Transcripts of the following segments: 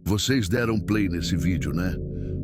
Vocês deram play nesse vídeo, né?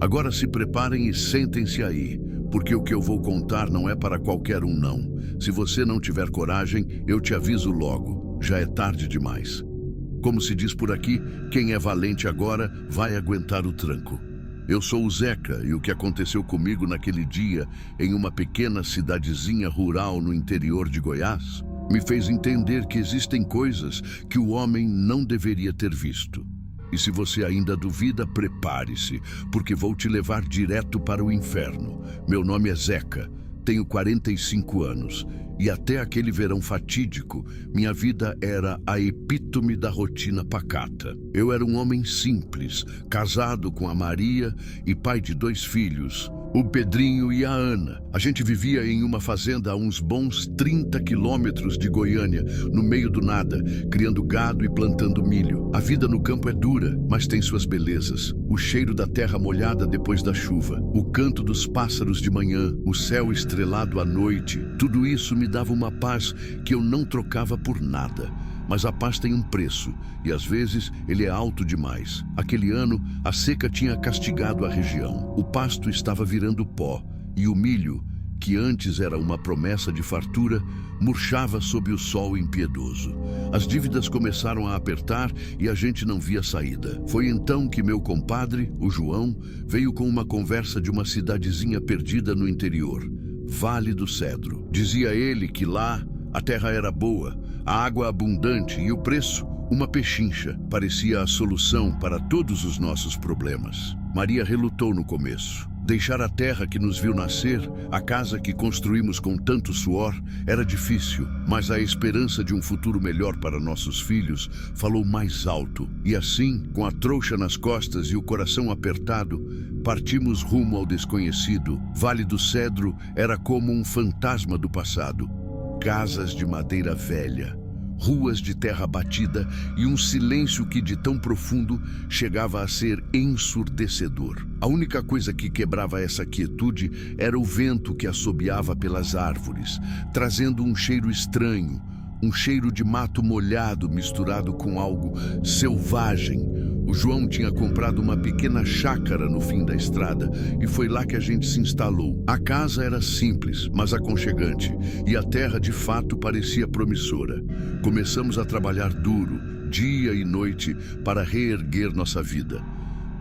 Agora se preparem e sentem-se aí, porque o que eu vou contar não é para qualquer um, não. Se você não tiver coragem, eu te aviso logo. Já é tarde demais. Como se diz por aqui, quem é valente agora vai aguentar o tranco. Eu sou o Zeca e o que aconteceu comigo naquele dia em uma pequena cidadezinha rural no interior de Goiás me fez entender que existem coisas que o homem não deveria ter visto. E se você ainda duvida, prepare-se, porque vou te levar direto para o inferno. Meu nome é Zeca, tenho 45 anos e até aquele verão fatídico, minha vida era a epítome da rotina pacata. Eu era um homem simples, casado com a Maria e pai de 2 filhos, o Pedrinho e a Ana. A gente vivia em uma fazenda a uns bons 30 quilômetros de Goiânia, no meio do nada, criando gado e plantando milho. A vida no campo é dura, mas tem suas belezas. O cheiro da terra molhada depois da chuva, o canto dos pássaros de manhã, o céu estrelado à noite, tudo isso me dava uma paz que eu não trocava por nada. Mas a paz tem um preço, e às vezes ele é alto demais. Aquele ano, a seca tinha castigado a região. O pasto estava virando pó, e o milho, que antes era uma promessa de fartura, murchava sob o sol impiedoso. As dívidas começaram a apertar e a gente não via saída. Foi então que meu compadre, o João, veio com uma conversa de uma cidadezinha perdida no interior, Vale do Cedro. Dizia ele que lá a terra era boa, a água abundante e o preço, uma pechincha. Parecia a solução para todos os nossos problemas. Maria relutou no começo. Deixar a terra que nos viu nascer, a casa que construímos com tanto suor, era difícil, mas a esperança de um futuro melhor para nossos filhos falou mais alto. E assim, com a trouxa nas costas e o coração apertado, partimos rumo ao desconhecido. Vale do Cedro era como um fantasma do passado. Casas de madeira velha, ruas de terra batida e um silêncio que de tão profundo chegava a ser ensurdecedor. A única coisa que quebrava essa quietude era o vento que assobiava pelas árvores, trazendo um cheiro estranho, um cheiro de mato molhado misturado com algo selvagem. O João tinha comprado uma pequena chácara no fim da estrada e foi lá que a gente se instalou. A casa era simples, mas aconchegante, e a terra de fato parecia promissora. Começamos a trabalhar duro, dia e noite, para reerguer nossa vida.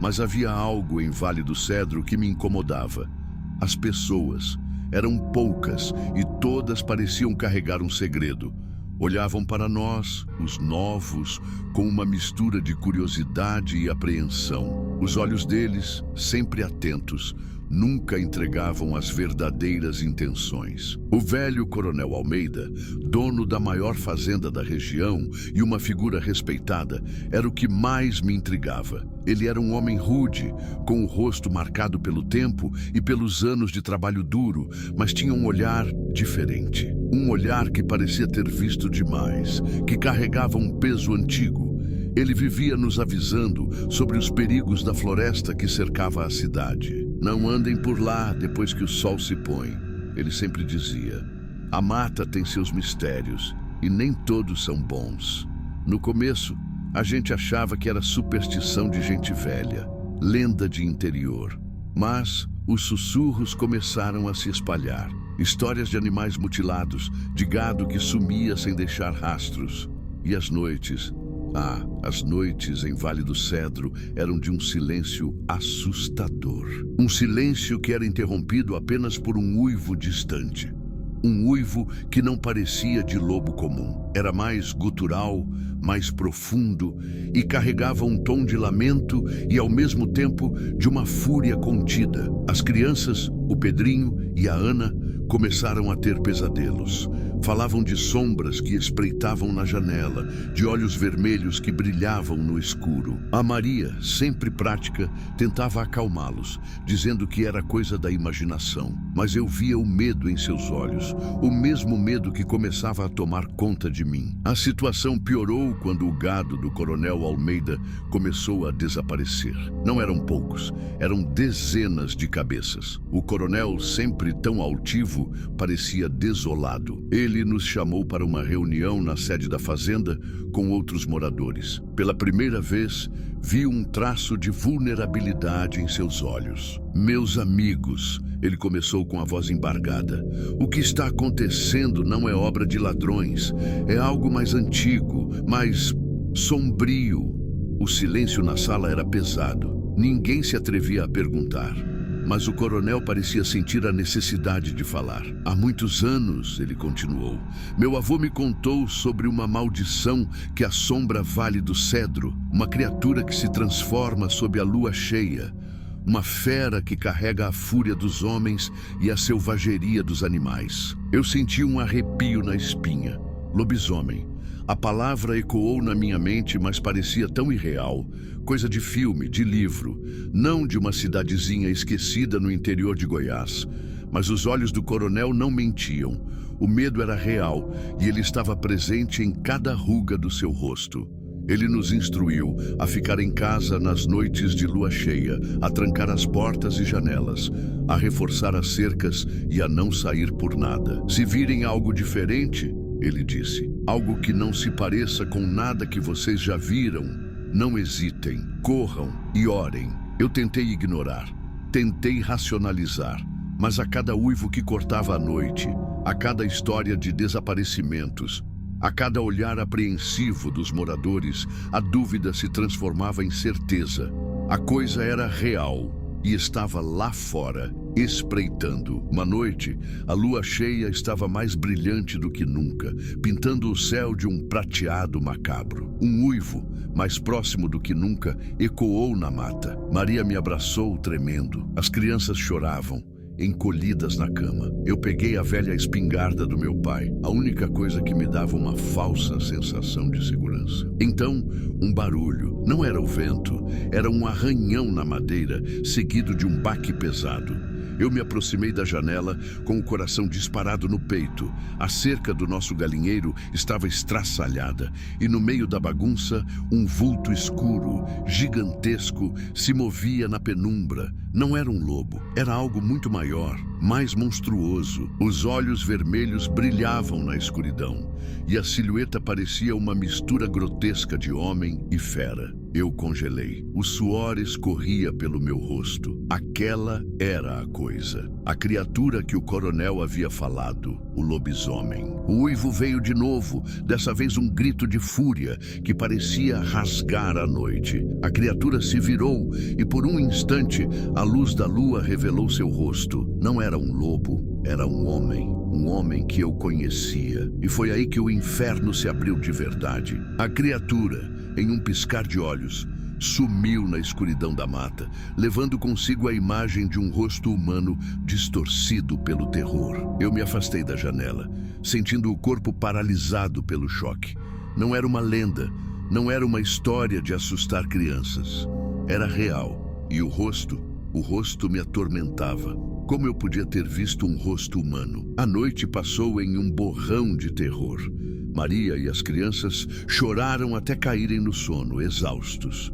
Mas havia algo em Vale do Cedro que me incomodava. As pessoas eram poucas e todas pareciam carregar um segredo. Olhavam para nós, os novos, com uma mistura de curiosidade e apreensão. Os olhos deles, sempre atentos, nunca entregavam as verdadeiras intenções. O velho Coronel Almeida, dono da maior fazenda da região e uma figura respeitada, era o que mais me intrigava. Ele era um homem rude, com o rosto marcado pelo tempo e pelos anos de trabalho duro, mas tinha um olhar diferente. Um olhar que parecia ter visto demais, que carregava um peso antigo. Ele vivia nos avisando sobre os perigos da floresta que cercava a cidade. Não andem por lá depois que o sol se põe, ele sempre dizia. A mata tem seus mistérios e nem todos são bons. No começo, a gente achava que era superstição de gente velha, lenda de interior. Mas os sussurros começaram a se espalhar. Histórias de animais mutilados, de gado que sumia sem deixar rastros. E as noites... as noites em Vale do Cedro eram de um silêncio assustador. Um silêncio que era interrompido apenas por um uivo distante. Um uivo que não parecia de lobo comum. Era mais gutural, mais profundo e carregava um tom de lamento e, ao mesmo tempo, de uma fúria contida. As crianças, o Pedrinho e a Ana, começaram a ter pesadelos. Falavam de sombras que espreitavam na janela, de olhos vermelhos que brilhavam no escuro. A Maria, sempre prática, tentava acalmá-los, dizendo que era coisa da imaginação. Mas eu via o medo em seus olhos, o mesmo medo que começava a tomar conta de mim. A situação piorou quando o gado do Coronel Almeida começou a desaparecer. Não eram poucos, eram dezenas de cabeças. O coronel, sempre tão altivo, parecia desolado. Ele Ele nos chamou para uma reunião na sede da fazenda com outros moradores. Pela primeira vez, vi um traço de vulnerabilidade em seus olhos. Meus amigos, ele começou com a voz embargada. O que está acontecendo não é obra de ladrões. É algo mais antigo, mais sombrio. O silêncio na sala era pesado. Ninguém se atrevia a perguntar. Mas o coronel parecia sentir a necessidade de falar. Há muitos anos, ele continuou, meu avô me contou sobre uma maldição que assombra Vale do Cedro, uma criatura que se transforma sob a lua cheia, uma fera que carrega a fúria dos homens e a selvageria dos animais. Eu senti um arrepio na espinha. Lobisomem. A palavra ecoou na minha mente, mas parecia tão irreal. Coisa de filme, de livro, não de uma cidadezinha esquecida no interior de Goiás. Mas os olhos do coronel não mentiam. O medo era real e ele estava presente em cada ruga do seu rosto. Ele nos instruiu a ficar em casa nas noites de lua cheia, a trancar as portas e janelas, a reforçar as cercas e a não sair por nada. Se virem algo diferente, ele disse, algo que não se pareça com nada que vocês já viram, não hesitem, corram e orem. Eu tentei ignorar, tentei racionalizar, mas a cada uivo que cortava a noite, a cada história de desaparecimentos, a cada olhar apreensivo dos moradores, a dúvida se transformava em certeza. A coisa era real e estava lá fora, espreitando. Uma noite, a lua cheia estava mais brilhante do que nunca, pintando o céu de um prateado macabro. Um uivo, mais próximo do que nunca, ecoou na mata. Maria me abraçou tremendo. As crianças choravam, encolhidas na cama. Eu peguei a velha espingarda do meu pai, a única coisa que me dava uma falsa sensação de segurança. Então, um barulho. Não era o vento, era um arranhão na madeira, seguido de um baque pesado. Eu me aproximei da janela com o coração disparado no peito. A cerca do nosso galinheiro estava estraçalhada e no meio da bagunça, um vulto escuro, gigantesco, se movia na penumbra. Não era um lobo, era algo muito maior, mais monstruoso. Os olhos vermelhos brilhavam na escuridão e a silhueta parecia uma mistura grotesca de homem e fera. Eu congelei. O suor escorria pelo meu rosto. Aquela era a coisa. A criatura que o coronel havia falado, o lobisomem. O uivo veio de novo, dessa vez um grito de fúria que parecia rasgar a noite. A criatura se virou e por um instante a luz da lua revelou seu rosto. Não era um lobo, era um homem que eu conhecia. E foi aí que o inferno se abriu de verdade. A criatura, em um piscar de olhos, sumiu na escuridão da mata, levando consigo a imagem de um rosto humano distorcido pelo terror. Eu me afastei da janela, sentindo o corpo paralisado pelo choque. Não era uma lenda, não era uma história de assustar crianças. Era real, e o rosto me atormentava. Como eu podia ter visto um rosto humano? A noite passou em um borrão de terror. Maria e as crianças choraram até caírem no sono, exaustos.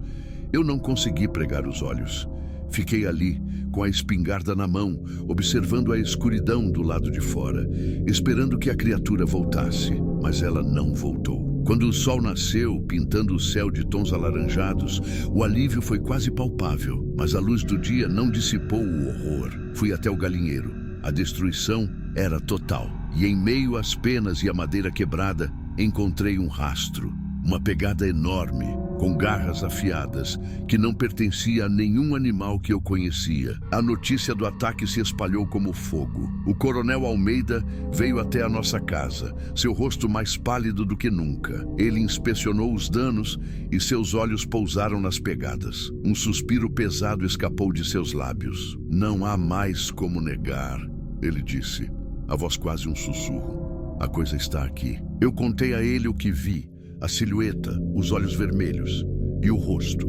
Eu não consegui pregar os olhos. Fiquei ali, com a espingarda na mão, observando a escuridão do lado de fora, esperando que a criatura voltasse, mas ela não voltou. Quando o sol nasceu, pintando o céu de tons alaranjados, o alívio foi quase palpável, mas a luz do dia não dissipou o horror. Fui até o galinheiro. A destruição era total. E em meio às penas e à madeira quebrada, encontrei um rastro, uma pegada enorme, com garras afiadas, que não pertencia a nenhum animal que eu conhecia. A notícia do ataque se espalhou como fogo. O coronel Almeida veio até a nossa casa, seu rosto mais pálido do que nunca. Ele inspecionou os danos e seus olhos pousaram nas pegadas. Um suspiro pesado escapou de seus lábios. Não há mais como negar, ele disse, a voz quase um sussurro. A coisa está aqui. Eu contei a ele o que vi. A silhueta, os olhos vermelhos e o rosto.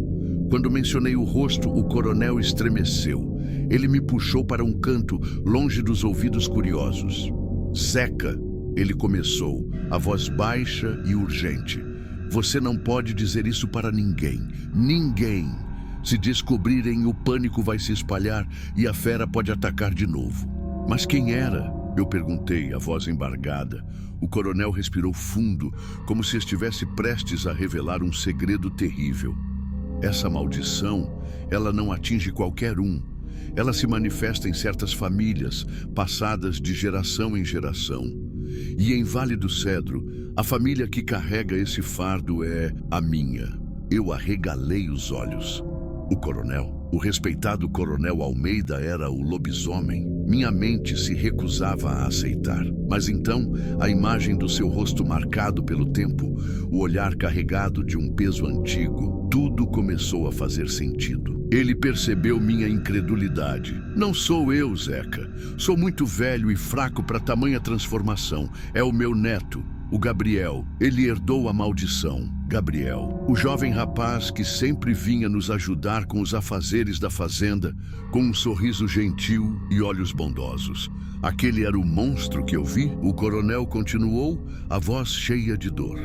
Quando mencionei o rosto, o coronel estremeceu. Ele me puxou para um canto, longe dos ouvidos curiosos. Zeca, ele começou, a voz baixa e urgente. Você não pode dizer isso para ninguém. Ninguém. Se descobrirem, o pânico vai se espalhar e a fera pode atacar de novo. Mas quem era? Eu perguntei, a voz embargada. O coronel respirou fundo, como se estivesse prestes a revelar um segredo terrível. Essa maldição, ela não atinge qualquer um. Ela se manifesta em certas famílias, passadas de geração em geração. E em Vale do Cedro, a família que carrega esse fardo é a minha. Eu arregalei os olhos. O respeitado Coronel Almeida era o lobisomem. Minha mente se recusava a aceitar. Mas então, a imagem do seu rosto marcado pelo tempo, o olhar carregado de um peso antigo, tudo começou a fazer sentido. Ele percebeu minha incredulidade. Não sou eu, Zeca. Sou muito velho e fraco para tamanha transformação. É o meu neto, o Gabriel. Ele herdou a maldição. Gabriel, o jovem rapaz que sempre vinha nos ajudar com os afazeres da fazenda, com um sorriso gentil e olhos bondosos. Aquele era o monstro que eu vi? O coronel continuou, a voz cheia de dor.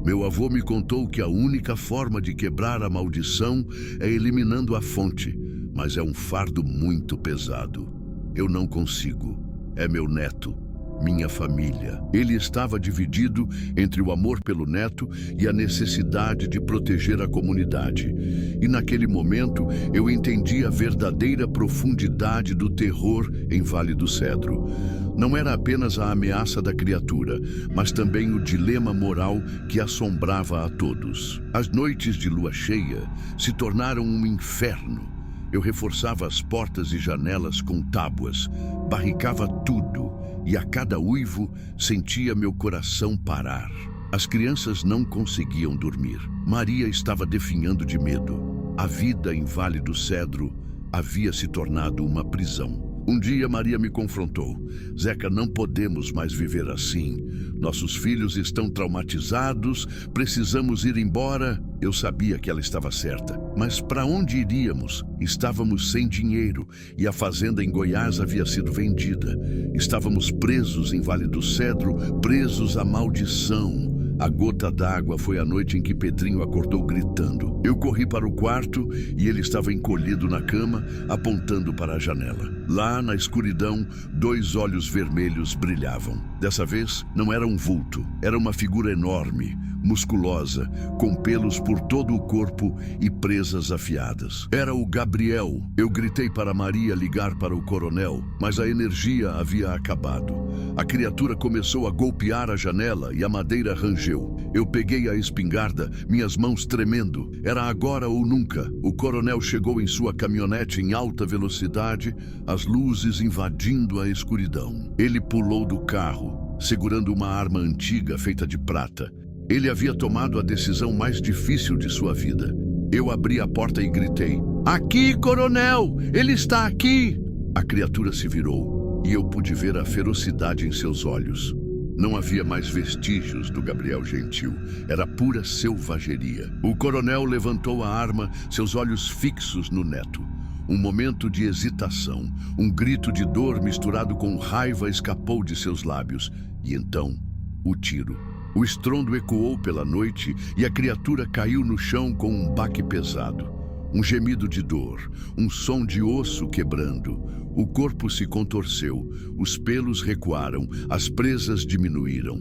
Meu avô me contou que a única forma de quebrar a maldição é eliminando a fonte, mas é um fardo muito pesado. Eu não consigo. É meu neto. Minha família. Ele estava dividido entre o amor pelo neto e a necessidade de proteger a comunidade. E naquele momento eu entendi a verdadeira profundidade do terror em Vale do Cedro. Não era apenas a ameaça da criatura, mas também o dilema moral que assombrava a todos. As noites de lua cheia se tornaram um inferno. Eu reforçava as portas e janelas com tábuas, barricava tudo, e a cada uivo sentia meu coração parar. As crianças não conseguiam dormir. Maria estava definhando de medo. A vida em Vale do Cedro havia se tornado uma prisão. Um dia Maria me confrontou. Zeca, não podemos mais viver assim. Nossos filhos estão traumatizados, precisamos ir embora. Eu sabia que ela estava certa. Mas para onde iríamos? Estávamos sem dinheiro e a fazenda em Goiás havia sido vendida. Estávamos presos em Vale do Cedro, presos à maldição. A gota d'água foi a noite em que Pedrinho acordou gritando. Eu corri para o quarto e ele estava encolhido na cama, apontando para a janela. Lá, na escuridão, 2 olhos vermelhos brilhavam. Dessa vez, não era um vulto, era uma figura enorme, musculosa, com pelos por todo o corpo e presas afiadas. Era o Gabriel. Eu gritei para Maria ligar para o coronel, mas a energia havia acabado. A criatura começou a golpear a janela e a madeira rangeu. Eu peguei a espingarda, minhas mãos tremendo. Era agora ou nunca. O coronel chegou em sua caminhonete em alta velocidade, as luzes invadindo a escuridão. Ele pulou do carro, segurando uma arma antiga feita de prata. Ele havia tomado a decisão mais difícil de sua vida. Eu abri a porta e gritei: "Aqui, coronel! Ele está aqui!" A criatura se virou e eu pude ver a ferocidade em seus olhos. Não havia mais vestígios do Gabriel gentil. Era pura selvageria. O coronel levantou a arma, seus olhos fixos no neto. Um momento de hesitação, um grito de dor misturado com raiva escapou de seus lábios. E então, o tiro. O estrondo ecoou pela noite e a criatura caiu no chão com um baque pesado. Um gemido de dor, um som de osso quebrando. O corpo se contorceu, os pelos recuaram, as presas diminuíram.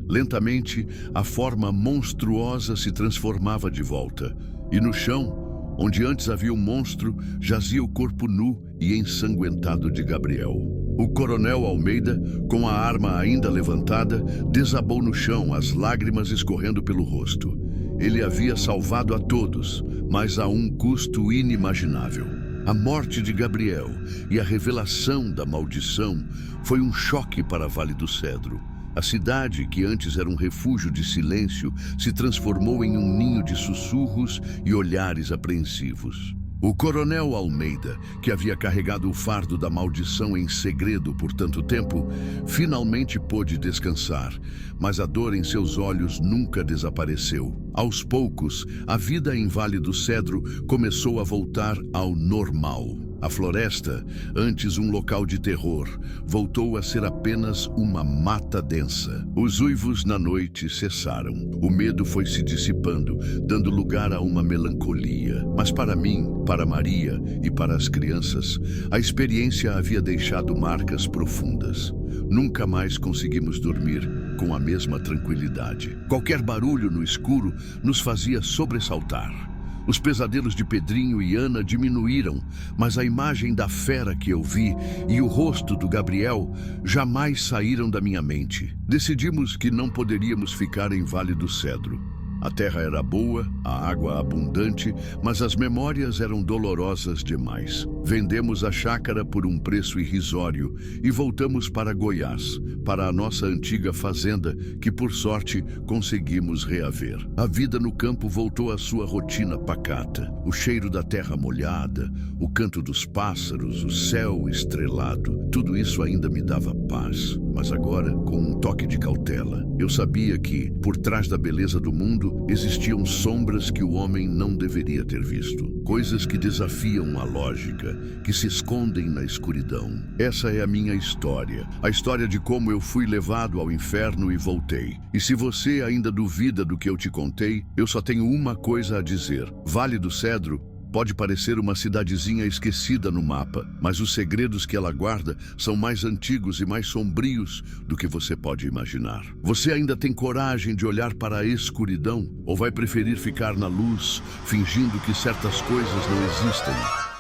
Lentamente, a forma monstruosa se transformava de volta. E no chão, onde antes havia um monstro, jazia o corpo nu e ensanguentado de Gabriel. O coronel Almeida, com a arma ainda levantada, desabou no chão, as lágrimas escorrendo pelo rosto. Ele havia salvado a todos, mas a um custo inimaginável. A morte de Gabriel e a revelação da maldição foi um choque para Vale do Cedro. A cidade, que antes era um refúgio de silêncio, se transformou em um ninho de sussurros e olhares apreensivos. O coronel Almeida, que havia carregado o fardo da maldição em segredo por tanto tempo, finalmente pôde descansar, mas a dor em seus olhos nunca desapareceu. Aos poucos, a vida em Vale do Cedro começou a voltar ao normal. A floresta, antes um local de terror, voltou a ser apenas uma mata densa. Os uivos na noite cessaram. O medo foi se dissipando, dando lugar a uma melancolia. Mas para mim, para Maria e para as crianças, a experiência havia deixado marcas profundas. Nunca mais conseguimos dormir com a mesma tranquilidade. Qualquer barulho no escuro nos fazia sobressaltar. Os pesadelos de Pedrinho e Ana diminuíram, mas a imagem da fera que eu vi e o rosto do Gabriel jamais saíram da minha mente. Decidimos que não poderíamos ficar em Vale do Cedro. A terra era boa, a água abundante, mas as memórias eram dolorosas demais. Vendemos a chácara por um preço irrisório e voltamos para Goiás, para a nossa antiga fazenda, que por sorte conseguimos reaver. A vida no campo voltou à sua rotina pacata. O cheiro da terra molhada, o canto dos pássaros, o céu estrelado, tudo isso ainda me dava paz. Mas agora, com um toque de cautela, eu sabia que, por trás da beleza do mundo, existiam sombras que o homem não deveria ter visto. Coisas que desafiam a lógica, que se escondem na escuridão. Essa é a minha história. A história de como eu fui levado ao inferno e voltei. E se você ainda duvida do que eu te contei, eu só tenho uma coisa a dizer. Vale do Cedro pode parecer uma cidadezinha esquecida no mapa, mas os segredos que ela guarda são mais antigos e mais sombrios do que você pode imaginar. Você ainda tem coragem de olhar para a escuridão? Ou vai preferir ficar na luz, fingindo que certas coisas não existem?